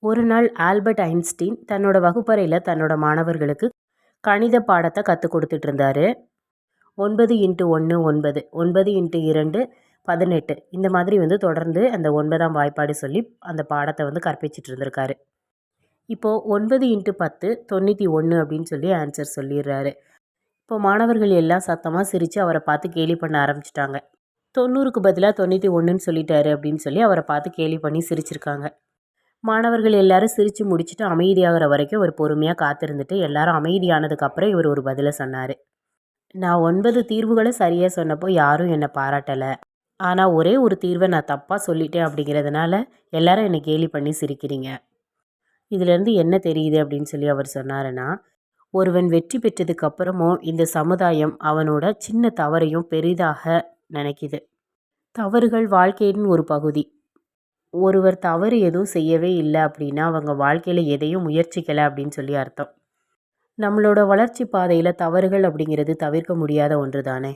ஒரு நாள் Albert Einstein தன்னோட வகுப்பறையில் தன்னோட மாணவர்களுக்கு கணித பாடத்தை கற்றுக் கொடுத்துட்டு இருந்தாரு. 9x1 9, 9x2 18 இந்த மாதிரி தொடர்ந்து அந்த 9ஆம் வாய்ப்பாடு சொல்லி அந்த பாடத்தை கற்பிச்சிட்டு இருந்திருக்காரு. இப்போது 9x10 91 அப்படின்னு சொல்லி ஆன்சர் சொல்லிடுறாரு. இப்போ மாணவர்கள் எல்லாம் சத்தமாக சிரித்து அவரை பார்த்து கேலி பண்ண ஆரம்பிச்சிட்டாங்க. 90க்கு பதிலாக 91ன்னு சொல்லிட்டாரு அப்படின்னு சொல்லி அவரை பார்த்து கேலி பண்ணி சிரிச்சிருக்காங்க. மாணவர்கள் எல்லாரும் சிரித்து முடிச்சுட்டு அமைதியாகிற வரைக்கும் ஒரு பொறுமையாக காத்திருந்துட்டு எல்லாரும் அமைதியானதுக்கப்புறம் இவர் ஒரு பதிலை சொன்னார். நான் 9 தீர்வுகளை சரியாக சொன்னப்போ யாரும் என்னை பாராட்டலை. ஆனால் ஒரே ஒரு தீர்வை நான் தப்பாக சொல்லிட்டேன் அப்படிங்கிறதுனால எல்லாரும் என்னை கேலி பண்ணி சிரிக்கிறீங்க. இதிலேருந்து என்ன தெரியுது அப்படின்னு சொல்லி அவர் சொன்னாருன்னா, ஒருவன் வெற்றி பெற்றதுக்கு அப்புறமும் இந்த சமுதாயம் அவனோட சின்ன தவறையும் பெரிதாக நினைக்குது. தவறுகள் வாழ்க்கையின் ஒரு பகுதி. ஒருவர் தவறு எதுவும் செய்யவே இல்லை அப்படின்னா அவங்க வாழ்க்கையில் எதையும் முயற்சிக்கலை அப்படின்னு சொல்லி அர்த்தம். நம்மளோட வளர்ச்சி பாதையில் தவறுகள் அப்படிங்கிறது தவிர்க்க முடியாத ஒன்று தானே.